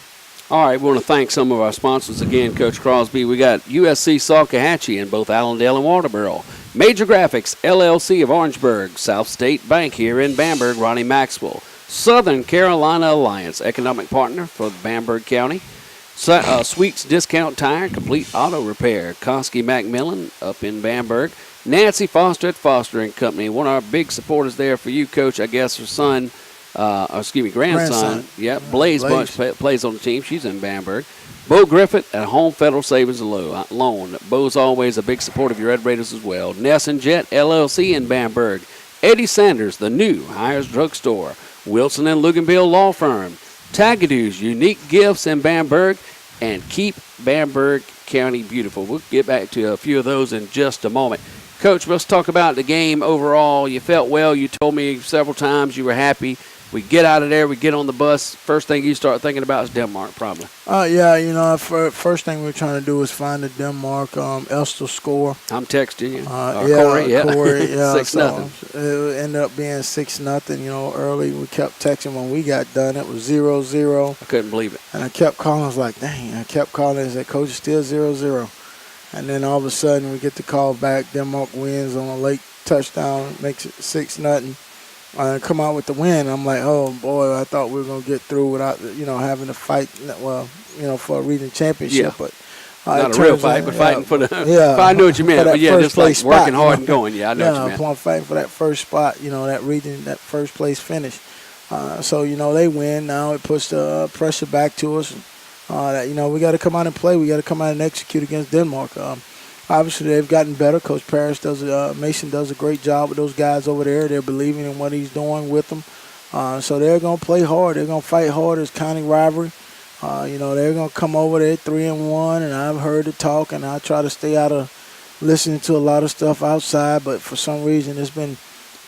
All right, we want to thank some of our sponsors again, Coach Crosby. We got USC Salkehatchie in both Allendale and Walterboro, Major Graphics LLC of Orangeburg, South State Bank here in Bamberg, Ronnie Maxwell, Southern Carolina Alliance, economic partner for Bamberg County, Sweets Discount Tire, Complete Auto Repair, Koski Macmillan up in Bamberg, Nancy Foster at Foster & Company, one of our big supporters there for you, Coach. I guess her son, grandson. Yeah, Blaze Bunch plays on the team. She's in Bamberg. Bo Griffith at Home Federal Savings Loan. Bo's always a big supporter of your Red Raiders as well. Ness and Jet LLC in Bamberg. Eddie Sanders, the new Hires Drugstore. Wilson and Luganville Law Firm. Tagadoo's Unique Gifts in Bamberg. And Keep Bamberg County Beautiful. We'll get back to a few of those in just a moment. Coach, let's talk about the game overall. You felt well. You told me several times you were happy. We get out of there. We get on the bus. First thing you start thinking about is Denmark, probably. First thing we're trying to do is find the Denmark Elster score. I'm texting you. Corey, 6-0. It ended up being 6-0. Early we kept texting when we got done. It was 0-0. I couldn't believe it. And I kept calling. I was like, dang. I kept calling and said, Coach, it's still 0-0. And then all of a sudden we get the call back. Denmark wins on a late touchdown, makes it 6-0. Come out with the win. I'm like, oh boy, I thought we were gonna get through without having to fight. Well, for a region championship, yeah. But not a real fight, but fighting for the. Yeah, I know what you meant. But yeah, just like working spot, hard and going. Yeah, I know what you meant. I'm fighting for that first spot. That region, that first place finish. So they win. Now it puts the pressure back to us. That we got to come out and play. We got to come out and execute against Denmark. Obviously, they've gotten better. Coach Mason does a great job with those guys over there. They're believing in what he's doing with them. So they're going to play hard. They're going to fight hard. It's county rivalry. They're going to come over there 3-1, and I've heard the talk, and I try to stay out of listening to a lot of stuff outside, but for some reason it's been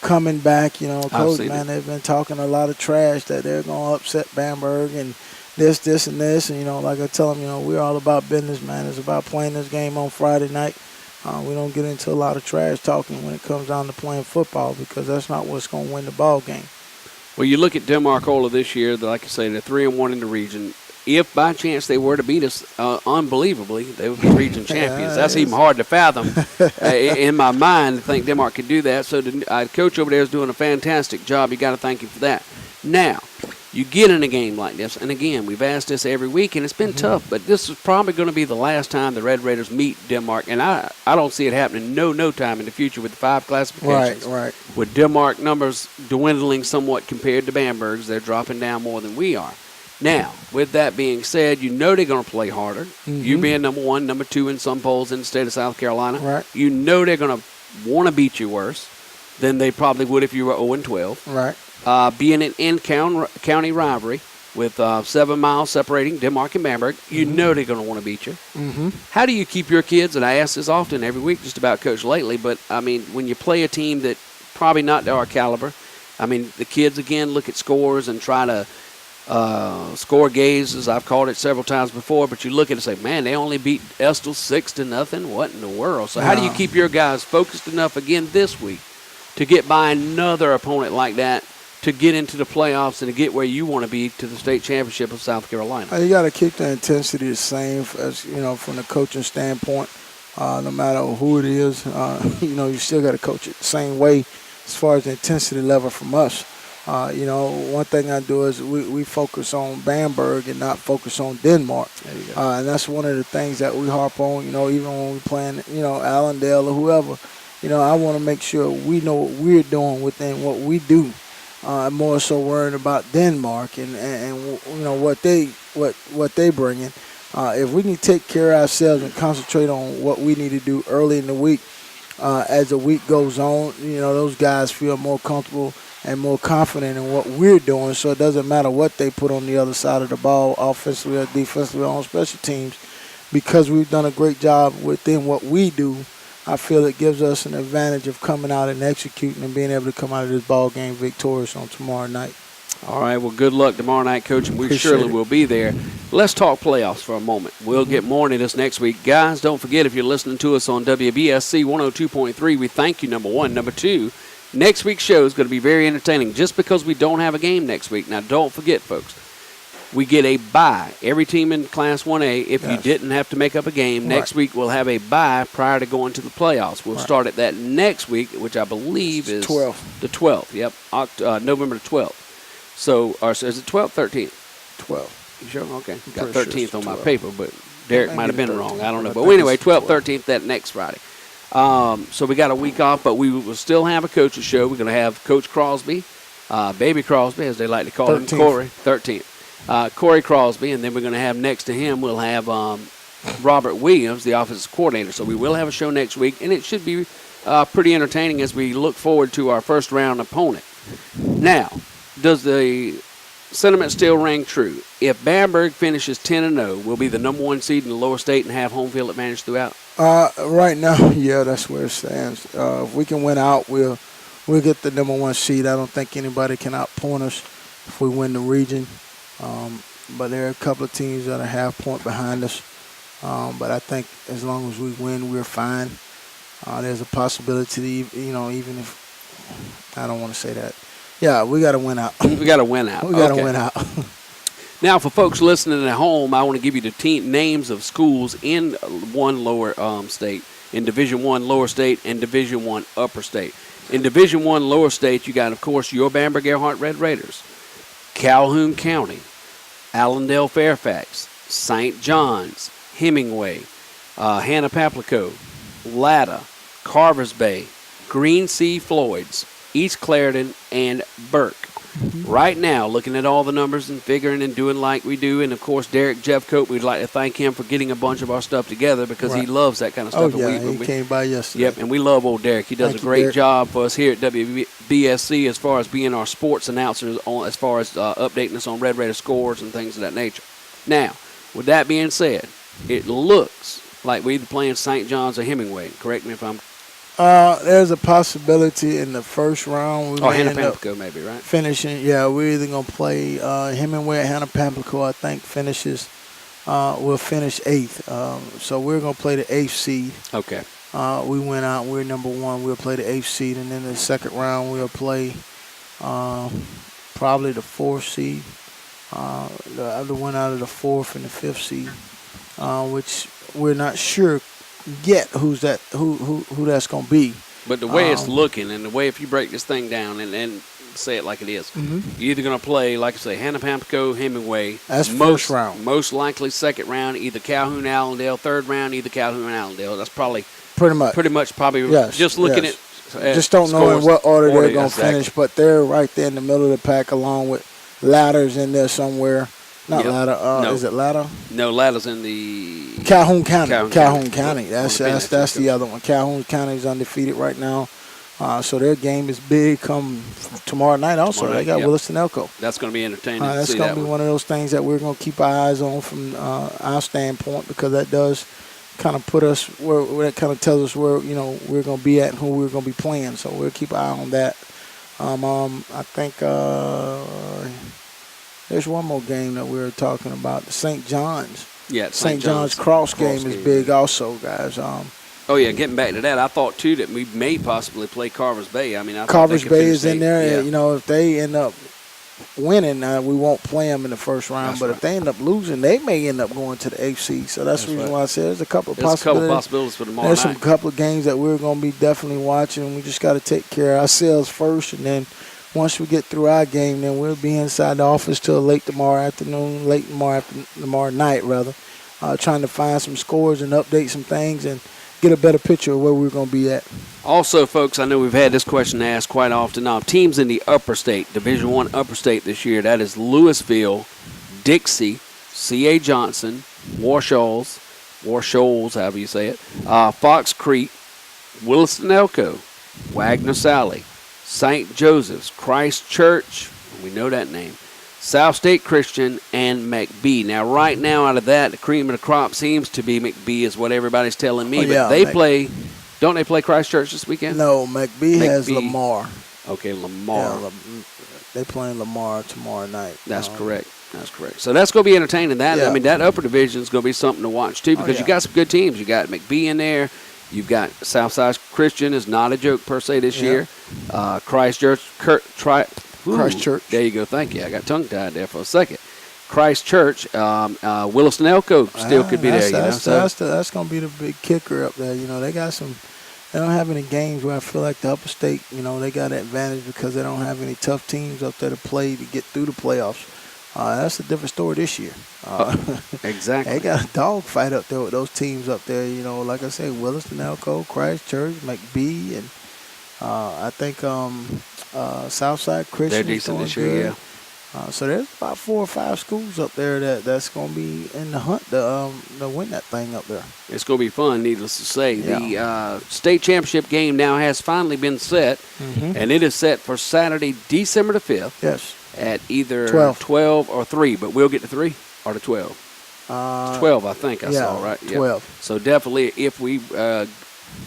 coming back. Coach, man, they've been talking a lot of trash that they're going to upset Bamberg and this, and this. And, like I tell them, we're all about business, man. It's about playing this game on Friday night. We don't get into a lot of trash talking when it comes down to playing football because that's not what's going to win the ball game. Well, you look at Denmark Ola this year, like I say, they're 3-1 in the region. If by chance they were to beat us unbelievably, they would be region champions. That's even hard to fathom in my mind to think Denmark could do that. So the coach over there is doing a fantastic job. You got to thank him for that. Now, you get in a game like this, and again, we've asked this every week, and it's been tough, but this is probably going to be the last time the Red Raiders meet Denmark, and I don't see it happening no time in the future with the 5 classifications. Right. With Denmark numbers dwindling somewhat compared to Bamberg's, they're dropping down more than we are. Now, with that being said, they're going to play harder. You being number 1, number 2 in some polls in the state of South Carolina. Right. They're going to want to beat you worse than they probably would if you were 0-12. Right. Being an in-county rivalry with 7 miles separating Denmark and Bamberg, they're going to want to beat you. How do you keep your kids, and I ask this often every week just about Coach lately, but, when you play a team that probably not to our caliber, the kids, again, look at scores and try to score gaze, as I've called it several times before, but you look at it and say, man, they only beat Estill 6-0. What in the world? So how do you keep your guys focused enough again this week to get by another opponent like that, to get into the playoffs and to get where you want to be to the state championship of South Carolina? You got to keep the intensity the same as, from the coaching standpoint. No matter who it is, you still got to coach it the same way as far as the intensity level from us. One thing I do is we focus on Bamberg and not focus on Denmark. There you go. And that's one of the things that we harp on, even when we're playing, Allendale or whoever. I want to make sure we know what we're doing within what we do. I'm more so worried about Denmark and what they bring in. If we can take care of ourselves and concentrate on what we need to do early in the week, as the week goes on, those guys feel more comfortable and more confident in what we're doing. So it doesn't matter what they put on the other side of the ball, offensively or defensively on special teams, because we've done a great job within what we do. I feel it gives us an advantage of coming out and executing and being able to come out of this ball game victorious on tomorrow night. All right, well, good luck tomorrow night, Coach, and we Appreciate surely it. will be there. Let's talk playoffs for a moment. We'll get more into this next week. Guys, don't forget, if you're listening to us on WBSC 102.3, we thank you, number one. Number two, next week's show is going to be very entertaining just because we don't have a game next week. Now, don't forget, folks, we get a bye. Every team in Class 1A, if you didn't have to make up a game, next week we'll have a bye prior to going to the playoffs. We'll start at that next week, which I believe is 12th. The 12th, yep, November the 12th. So, or is it 12th, 13th? 12. You sure? Okay. Got pretty 13th sure on my 12. paper, but Derek Maybe might have been 13th, wrong. I don't know. but But I think anyway, it's 12th, 12. 13th, that next Friday. So we got a week off, but we will still have a coach's show. We're going to have Coach Crosby, Baby Crosby, as they like to call him, 13th. Corey, 13th. Corey Crosby, and then we're going to have next to him, we'll have Robert Williams, the offensive coordinator. So we will have a show next week, and it should be pretty entertaining as we look forward to our first round opponent. Now, does the sentiment still ring true? If Bamberg finishes 10-0, we'll be the number one seed in the lower state and have home field advantage throughout? Right now, yeah, that's where it stands. If we can win out, we'll get the number one seed. I don't think anybody can outpoint us if we win the region. But there are a couple of teams that are half point behind us. But I think as long as we win, we're fine. There's a possibility, even if I don't want to say that. Yeah, we got to win out. We got to win out. We got to win out. Now, for folks listening at home, I want to give you the names of schools in one lower state, in Division I lower state and Division I upper state. In Division I lower state, you got, of course, your Bamberg Ehrhardt Red Raiders, Calhoun County, Allendale Fairfax, St. John's, Hemingway, Hannah Paplico, Latta, Carvers Bay, Green Sea Floyds, East Clarendon, and Burke. Right now, looking at all the numbers and figuring and doing like we do, and of course, Derek Jeffcoat, we'd like to thank him for getting a bunch of our stuff together because he loves that kind of stuff. Oh, yeah, he came by yesterday. Yep, and we love old Derek. He does a great job for us here at WBSC as far as being our sports announcer, as far as updating us on Red Raider scores and things of that nature. Now, with that being said, it looks like we're either playing St. John's or Hemingway. Correct me if I'm... There's a possibility in the first round. Hannah Pamplico maybe, right? Finishing, yeah, we're either going to play Hemingway or Hannah Pamplico, I think, will finish 8th. So we're going to play the 8th seed. Okay. We went out, we're number 1, we'll play the 8th seed, and then the second round we'll play probably the 4th seed. The other one out of the 4th and the 5th seed, which we're not sure yet who that's going to be. But the way it's looking and the way if you break this thing down and say it like it is, you're either going to play, like I say, Hannah Pamplico, Hemingway. That's first round. Most likely second round, either Calhoun, Allendale. Third round, either Calhoun, Allendale. That's probably pretty much probably yes, just looking yes. at just don't know in what order they're going to exactly. finish, but they're right there in the middle of the pack along with Ladders in there somewhere. Not Latter. No. Is it Latter? No, Latter's in the Calhoun County. Calhoun County. That's the other one. Calhoun County is undefeated right now. So their game is big come tomorrow night also. They got Williston Elko. That's going to be entertaining. That's going to be one of those things that we're going to keep our eyes on from our standpoint, because that does kind of put us where that kind of tells us where we're going to be at and who we're going to be playing. So we'll keep an eye on that. I think there's one more game that we were talking about, the St. John's. Yeah, St. John's Cross game is big also, guys. Oh, yeah, getting back to that, I thought, too, that we may possibly play Carvers Bay. I mean, Carvers Bay is in there. Yeah. If they end up winning, we won't play them in the first round. But if they end up losing, they may end up going to the AFC. So that's the reason why I said there's a couple of possibilities. For tomorrow There's a couple of games that we're going to be definitely watching. We just got to take care of ourselves first, and then once we get through our game, then we'll be inside the office till late tomorrow night, rather, trying to find some scores and update some things and get a better picture of where we're going to be at. Also, folks, I know we've had this question asked quite often. Now, teams in the upper state, Division I upper state this year, that is Louisville, Dixie, C.A. Johnson, Warshoals, however you say it, Fox Creek, Williston Elko, Wagner Sally, St. Joseph's, Christ Church, we know that name, South State Christian, and McBee. Now, right now, out of that, the cream of the crop seems to be McBee is what everybody's telling me. But they play, don't they play Christ Church this weekend? No, McBee has Lamar. Okay, Lamar. Yeah, they playing Lamar tomorrow night. That's correct. That's correct. So that's going to be entertaining. I mean, that upper division is going to be something to watch, too, because you got some good teams. You got McBee in there. You've got Southside Christian is not a joke per se this year. Christ Church. Christ Church. There you go. Thank you. I got tongue-tied there for a second. Christ Church. Williston Elko still could be there. That's going to be the big kicker up there. You know, they got some. They don't have any games where I feel like the upper state, you know, they got an advantage because they don't have any tough teams up there to play to get through the playoffs. That's a different story this year. Exactly. They got a dogfight up there with those teams up there. You know, like I said, Williston Elko, Christ Church, McBee, and I think Southside Christian. They're decent this year, good. So there's about 4 or 5 schools up there that's going to be in the hunt to win that thing up there. It's going to be fun, needless to say. The state championship game now has finally been set, and it is set for Saturday, December the 5th. Yes. At either 12 or 3, but we'll get to 3 or to 12. 12, I think I saw, right? 12. Yep. So definitely, if we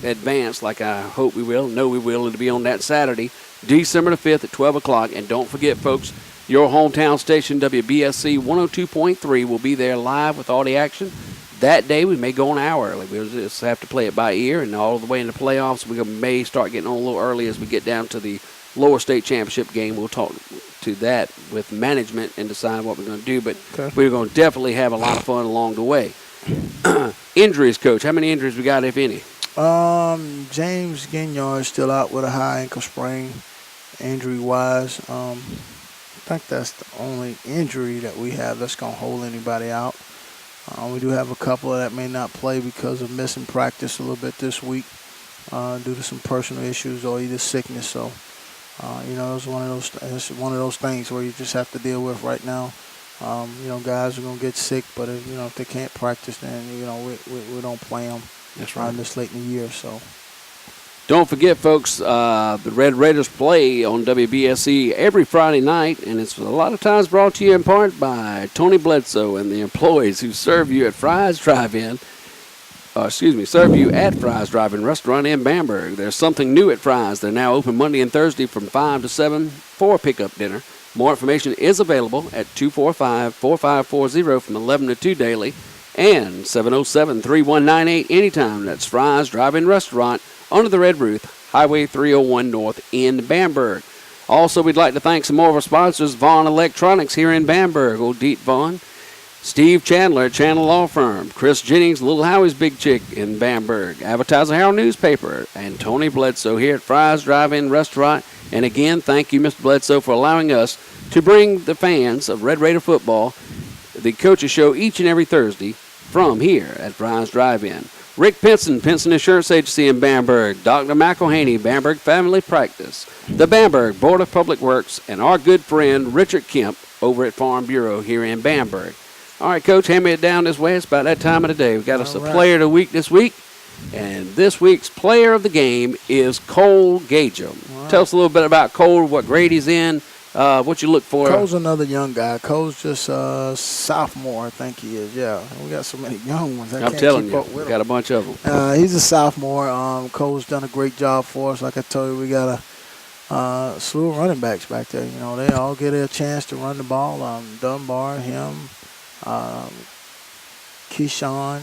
advance, like I hope we will, it'll be on that Saturday, December the 5th at 12 o'clock. And don't forget, folks, your hometown station, WBSC 102.3, will be there live with all the action. That day, we may go an hour early. We'll just have to play it by ear, and all the way in the playoffs, we may start getting on a little early as we get down to the lower state championship game. We'll talk to that with management and decide what we're going to do, but we're going to definitely have a lot of fun along the way. Injuries, Coach. How many injuries we got, if any? James Gignard is still out with a high ankle sprain, injury-wise. I think that's the only injury that we have that's going to hold anybody out. We do have a couple that may not play because of missing practice a little bit this week due to some personal issues or either sickness. So, it's one of those things where you just have to deal with right now. Guys are going to get sick, but if they can't practice, then we don't play them. That's right. This late in the year, so. Don't forget, folks, the Red Raiders play on WBSC every Friday night, and it's a lot of times brought to you in part by Tony Bledsoe and the employees who serve you at Fry's Drive-In. Serve you at Fry's Drive-In Restaurant in Bamberg. There's something new at Fry's. They're now open Monday and Thursday from 5 to 7 for a pickup dinner. More information is available at 245-4540 from 11 to 2 daily and 707-3198 anytime. That's Fry's Drive-In Restaurant under the red roof, Highway 301 North in Bamberg. Also, we'd like to thank some more of our sponsors, Vaughn Electronics here in Bamberg, Old Deet Vaughn, Steve Chandler, Chandler Law Firm, Chris Jennings, Little Howie's Big Chick in Bamberg, Advertiser Herald Newspaper, and Tony Bledsoe here at Fry's Drive-In Restaurant. And again, thank you, Mr. Bledsoe, for allowing us to bring the fans of Red Raider football the Coaches Show each and every Thursday from here at Fry's Drive-In. Rick Pinson, Pinson Insurance Agency in Bamberg, Dr. McElhaney, Bamberg Family Practice, the Bamberg Board of Public Works, and our good friend Richard Kemp over at Farm Bureau here in Bamberg. All right, Coach, hand me it down this way. It's about that time of the day. We've got us a player of the week this week, and this week's player of the game is Cole Gagem. Right. Tell us a little bit about Cole, what grade he's in, what you look for. Cole's another young guy. Cole's just sophomore, I think he is. Yeah, we got so many young ones. I'm telling you, we got a bunch of them. He's a sophomore. Cole's done a great job for us. Like I told you, we got a slew of running backs back there. They all get a chance to run the ball. Dunbar, him. Keyshawn.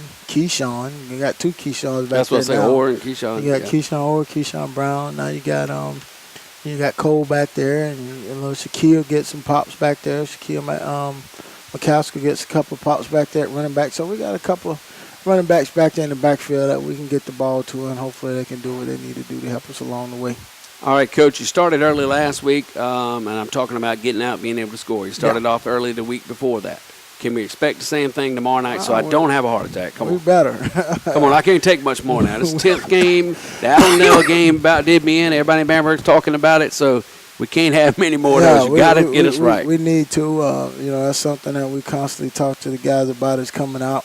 You got 2 Keyshawns back there. That's what I say, Orr and Keyshawn. You got Keyshawn Orr, Keyshawn Brown. Now you got Cole back there, and little Shaquille gets some pops back there. Shaquille McCaskill gets a couple of pops back there at running back. So we got a couple of running backs back there in the backfield that we can get the ball to, and hopefully they can do what they need to do to help us along the way. All right, Coach, you started early last week, and I'm talking about getting out, being able to score. You started off early the week before that. Can we expect the same thing tomorrow night so I don't have a heart attack? Come on. We better. Come on, I can't take much more now. This 10th game, the Allenell game about did me in. Everybody in Bamberg's talking about it, so we can't have many more of those. You got to get us right. We need to. That's something that we constantly talk to the guys about is coming out,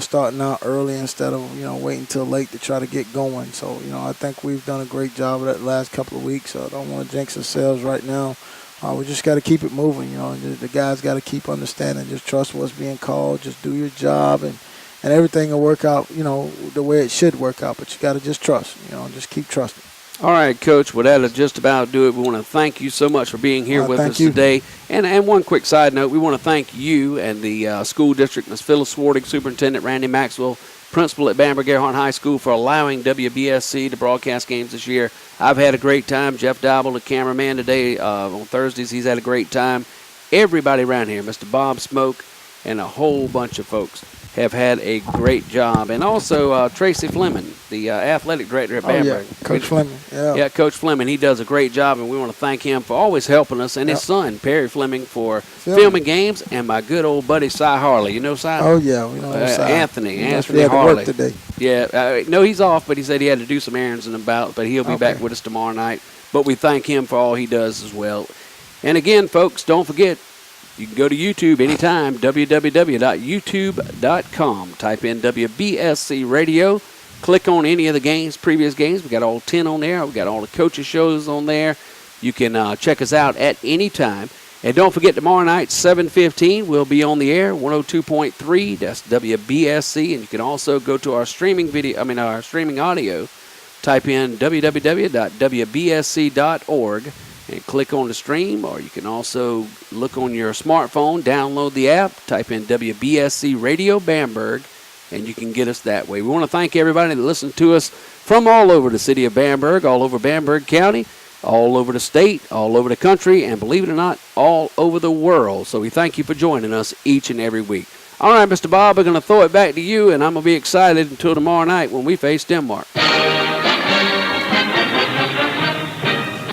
starting out early instead of, waiting till late to try to get going. So, I think we've done a great job of that the last couple of weeks. So I don't want to jinx ourselves right now. We just got to keep it moving. The guys got to keep understanding. Just trust what's being called. Just do your job, and everything will work out, the way it should work out. But you got to just trust, just keep trusting. All right, Coach. Well, that'll just about do it. We want to thank you so much for being here with us today. And one quick side note, we want to thank you and the school district, Ms. Phyllis Swartig, Superintendent Randy Maxwell, Principal at Bamberg Ehrhardt High School, for allowing WBSC to broadcast games this year. I've had a great time. Jeff Dobble, the cameraman today on Thursdays, he's had a great time. Everybody around here, Mr. Bob Smoke, and a whole bunch of folks have had a great job. And also Tracy Fleming, the athletic director at Bamberg. Yeah. Coach Fleming. Yeah, Coach Fleming. He does a great job, and we want to thank him for always helping us, and his son, Perry Fleming, for filming games, and my good old buddy, Cy Harley. You know Cy? Oh, yeah. We know Cy. Anthony Harley. Harley. Work today. Yeah. No, he's off, but he said he had to do some errands and about, but he'll be back with us tomorrow night. But we thank him for all he does as well. And again, folks, don't forget, you can go to YouTube anytime, www.youtube.com. Type in WBSC Radio. Click on any of the games, previous games. We got all 10 on there. We got all the coaches' shows on there. You can check us out at any time. And don't forget, tomorrow night, 7:15, we'll be on the air, 102.3. That's WBSC. And you can also go to our streaming our streaming audio. Type in www.wbsc.org. and click on the stream, or you can also look on your smartphone, download the app, type in WBSC Radio Bamberg, and you can get us that way. We want to thank everybody that listens to us from all over the city of Bamberg, all over Bamberg County, all over the state, all over the country, and believe it or not, all over the world. So we thank you for joining us each and every week. All right, Mr. Bob, we're going to throw it back to you, and I'm going to be excited until tomorrow night when we face Denmark.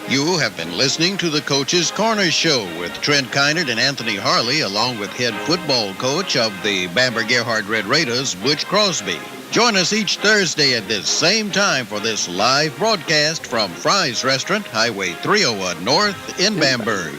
You have been listening to the Coach's Corner Show with Trent Keinert and Anthony Harley, along with head football coach of the Bamberg Ehrhardt Red Raiders, Butch Crosby. Join us each Thursday at this same time for this live broadcast from Fry's Restaurant, Highway 301 North in Bamberg.